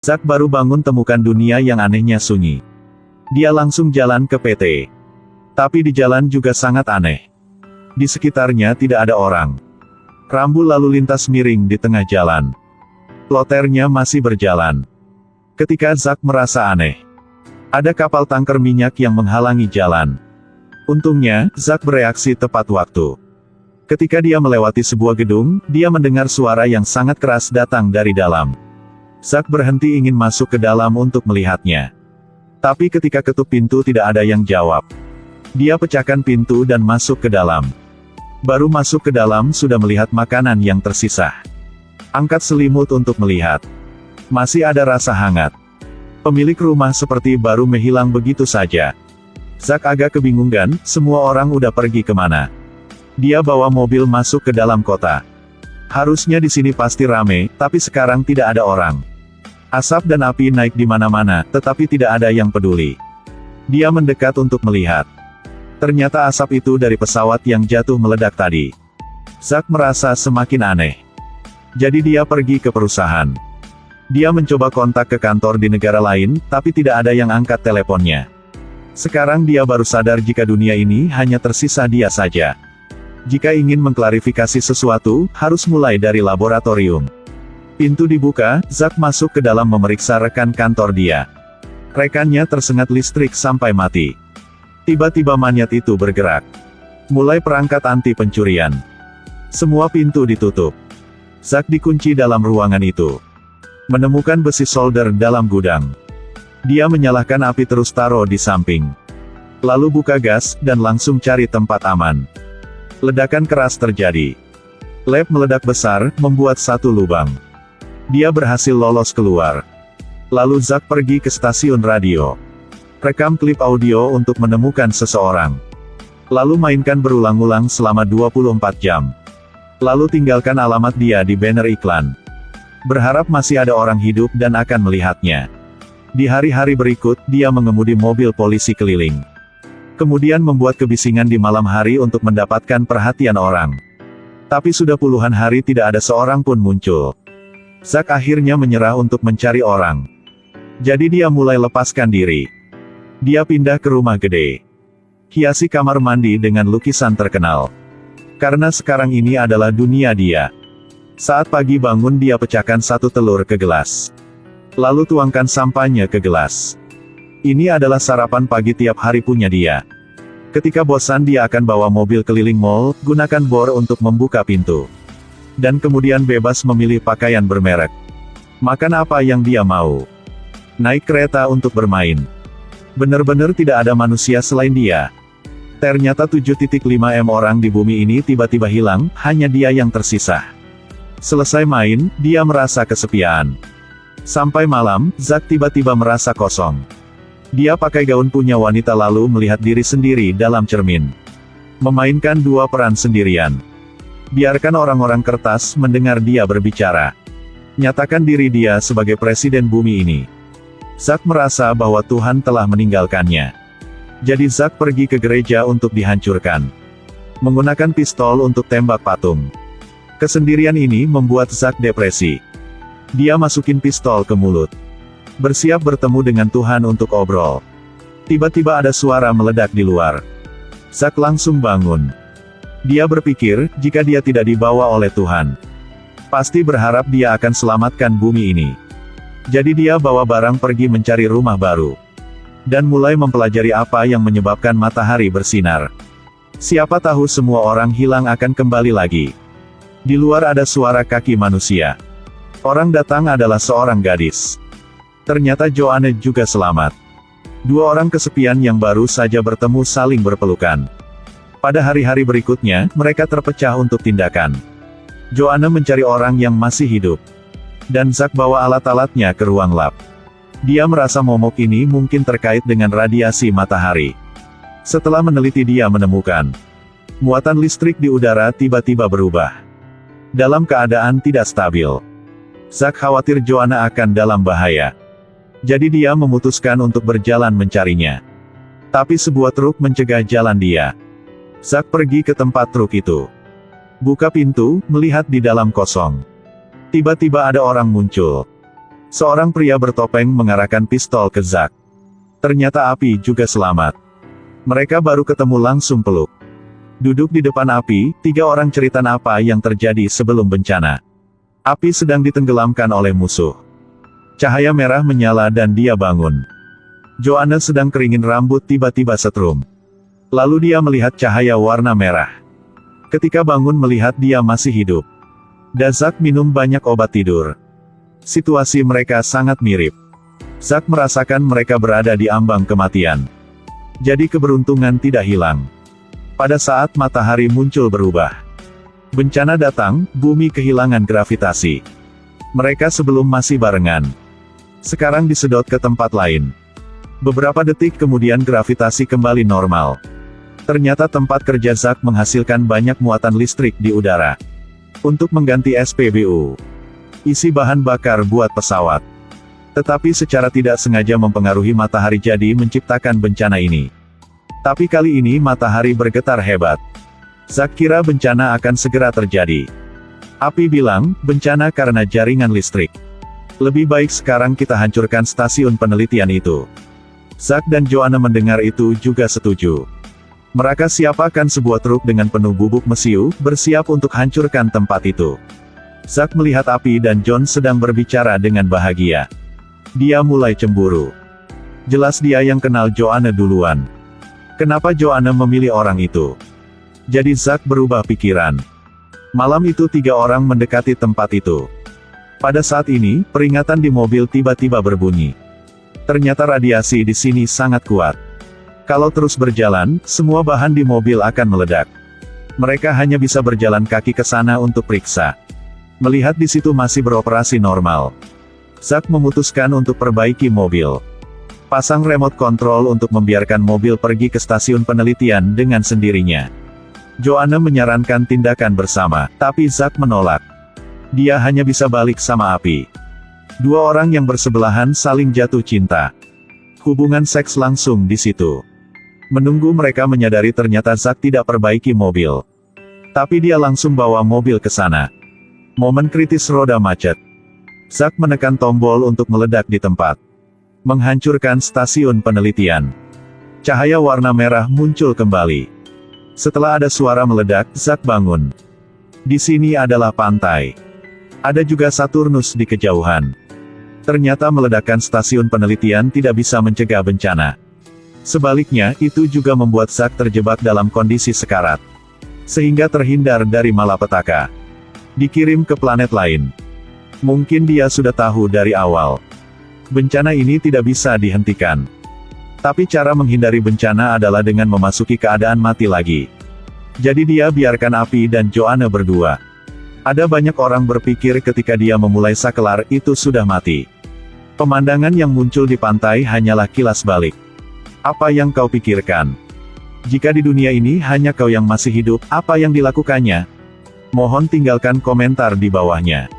Zack baru bangun temukan dunia yang anehnya sunyi. Dia langsung jalan ke PT. Tapi di jalan juga sangat aneh. Di sekitarnya tidak ada orang. Rambu lalu lintas miring di tengah jalan. Ploternya masih berjalan. Ketika Zack merasa aneh, ada kapal tanker minyak yang menghalangi jalan. Untungnya, Zack bereaksi tepat waktu. Ketika dia melewati sebuah gedung, dia mendengar suara yang sangat keras datang dari dalam. Zack berhenti ingin masuk ke dalam untuk melihatnya. Tapi ketika ketuk pintu tidak ada yang jawab. Dia pecahkan pintu dan masuk ke dalam. Baru masuk ke dalam sudah melihat makanan yang tersisa. Angkat selimut untuk melihat. Masih ada rasa hangat. Pemilik rumah seperti baru menghilang begitu saja. Zack agak kebingungan, semua orang udah pergi kemana. Dia bawa mobil masuk ke dalam kota. Harusnya di sini pasti rame, tapi sekarang tidak ada orang. Asap dan api naik di mana-mana, tetapi tidak ada yang peduli. Dia mendekat untuk melihat. Ternyata asap itu dari pesawat yang jatuh meledak tadi. Zack merasa semakin aneh. Jadi dia pergi ke perusahaan. Dia mencoba kontak ke kantor di negara lain, tapi tidak ada yang angkat teleponnya. Sekarang dia baru sadar jika dunia ini hanya tersisa dia saja. Jika ingin mengklarifikasi sesuatu, harus mulai dari laboratorium. Pintu dibuka, Zack masuk ke dalam memeriksa rekan kantor dia. Rekannya tersengat listrik sampai mati. Tiba-tiba monyet itu bergerak. Mulai perangkat anti pencurian. Semua pintu ditutup. Zack dikunci dalam ruangan itu. Menemukan besi solder dalam gudang. Dia menyalakan api terus taruh di samping. Lalu buka gas, dan langsung cari tempat aman. Ledakan keras terjadi. Lab meledak besar, membuat satu lubang. Dia berhasil lolos keluar. Lalu Zack pergi ke stasiun radio. Rekam klip audio untuk menemukan seseorang. Lalu mainkan berulang-ulang selama 24 jam. Lalu tinggalkan alamat dia di banner iklan. Berharap masih ada orang hidup dan akan melihatnya. Di hari-hari berikut, dia mengemudi mobil polisi keliling. Kemudian membuat kebisingan di malam hari untuk mendapatkan perhatian orang. Tapi sudah puluhan hari tidak ada seorang pun muncul. Zack akhirnya menyerah untuk mencari orang. Jadi dia mulai lepaskan diri. Dia pindah ke rumah gede. Hiasi kamar mandi dengan lukisan terkenal. Karena sekarang ini adalah dunia dia. Saat pagi bangun dia pecahkan satu telur ke gelas. Lalu tuangkan sampahnya ke gelas. Ini adalah sarapan pagi tiap hari punya dia. Ketika bosan dia akan bawa mobil keliling mall, gunakan bor untuk membuka pintu. Dan kemudian bebas memilih pakaian bermerek. Makan apa yang dia mau. Naik kereta untuk bermain. Benar-benar tidak ada manusia selain dia. Ternyata 7,5 M orang di bumi ini tiba-tiba hilang, hanya dia yang tersisa. Selesai main, dia merasa kesepian. Sampai malam, Zack tiba-tiba merasa kosong. Dia pakai gaun punya wanita lalu melihat diri sendiri dalam cermin. Memainkan dua peran sendirian. Biarkan orang-orang kertas mendengar dia berbicara. Nyatakan diri dia sebagai presiden bumi ini. Zack merasa bahwa Tuhan telah meninggalkannya. Jadi Zack pergi ke gereja untuk dihancurkan. Menggunakan pistol untuk tembak patung. Kesendirian ini membuat Zack depresi. Dia masukin pistol ke mulut. Bersiap bertemu dengan Tuhan untuk obrol. Tiba-tiba ada suara meledak di luar. Zack langsung bangun. Dia berpikir, jika dia tidak dibawa oleh Tuhan, pasti berharap dia akan selamatkan bumi ini. Jadi dia bawa barang pergi mencari rumah baru. Dan mulai mempelajari apa yang menyebabkan matahari bersinar. Siapa tahu semua orang hilang akan kembali lagi. Di luar ada suara kaki manusia. Orang datang adalah seorang gadis. Ternyata Joanne juga selamat. Dua orang kesepian yang baru saja bertemu saling berpelukan. Pada hari-hari berikutnya, mereka terpecah untuk tindakan. Joanne mencari orang yang masih hidup. Dan Zack bawa alat-alatnya ke ruang lab. Dia merasa momok ini mungkin terkait dengan radiasi matahari. Setelah meneliti dia menemukan. Muatan listrik di udara tiba-tiba berubah. Dalam keadaan tidak stabil. Zack khawatir Joanne akan dalam bahaya. Jadi dia memutuskan untuk berjalan mencarinya. Tapi sebuah truk mencegah jalan dia. Zack pergi ke tempat truk itu. Buka pintu, melihat di dalam kosong. Tiba-tiba ada orang muncul. Seorang pria bertopeng mengarahkan pistol ke Zack. Ternyata api juga selamat. Mereka baru ketemu langsung peluk. Duduk di depan api, 3 orang cerita apa yang terjadi sebelum bencana. Api sedang ditenggelamkan oleh musuh. Cahaya merah menyala dan dia bangun. Joanna sedang keringin rambut tiba-tiba setrum. Lalu dia melihat cahaya warna merah. Ketika bangun melihat dia masih hidup. Zack minum banyak obat tidur. Situasi mereka sangat mirip. Zack merasakan mereka berada di ambang kematian. Jadi keberuntungan tidak hilang. Pada saat matahari muncul berubah. Bencana datang, bumi kehilangan gravitasi. Mereka sebelum masih barengan. Sekarang disedot ke tempat lain. Beberapa detik kemudian gravitasi kembali normal. Ternyata tempat kerja Zack menghasilkan banyak muatan listrik di udara. Untuk mengganti SPBU. Isi bahan bakar buat pesawat. Tetapi secara tidak sengaja mempengaruhi matahari jadi menciptakan bencana ini. Tapi kali ini matahari bergetar hebat. Zack kira bencana akan segera terjadi. Api bilang, bencana karena jaringan listrik. Lebih baik sekarang kita hancurkan stasiun penelitian itu. Zack dan Joanna mendengar itu juga setuju. Mereka siapkan sebuah truk dengan penuh bubuk mesiu, bersiap untuk hancurkan tempat itu. Zack melihat api dan John sedang berbicara dengan bahagia. Dia mulai cemburu. Jelas dia yang kenal Joanna duluan. Kenapa Joanna memilih orang itu? Jadi Zack berubah pikiran. Malam itu 3 orang mendekati tempat itu. Pada saat ini, peringatan di mobil tiba-tiba berbunyi. Ternyata radiasi di sini sangat kuat. Kalau terus berjalan, semua bahan di mobil akan meledak. Mereka hanya bisa berjalan kaki ke sana untuk periksa. Melihat di situ masih beroperasi normal. Zack memutuskan untuk perbaiki mobil. Pasang remote control untuk membiarkan mobil pergi ke stasiun penelitian dengan sendirinya. Joanna menyarankan tindakan bersama, tapi Zack menolak. Dia hanya bisa balik sama api. 2 orang yang bersebelahan saling jatuh cinta. Hubungan seks langsung di situ. Menunggu mereka menyadari ternyata Zack tidak perbaiki mobil. Tapi dia langsung bawa mobil ke sana. Momen kritis roda macet. Zack menekan tombol untuk meledak di tempat. Menghancurkan stasiun penelitian. Cahaya warna merah muncul kembali. Setelah ada suara meledak, Zack bangun. Di sini adalah pantai. Ada juga Saturnus di kejauhan. Ternyata meledakkan stasiun penelitian tidak bisa mencegah bencana. Sebaliknya, itu juga membuat Zack terjebak dalam kondisi sekarat. Sehingga terhindar dari malapetaka. Dikirim ke planet lain. Mungkin dia sudah tahu dari awal. Bencana ini tidak bisa dihentikan. Tapi cara menghindari bencana adalah dengan memasuki keadaan mati lagi. Jadi dia biarkan api dan Joanna berdua. Ada banyak orang berpikir ketika dia memulai sakelar itu sudah mati. Pemandangan yang muncul di pantai hanyalah kilas balik. Apa yang kau pikirkan? Jika di dunia ini hanya kau yang masih hidup, apa yang dilakukannya? Mohon tinggalkan komentar di bawahnya.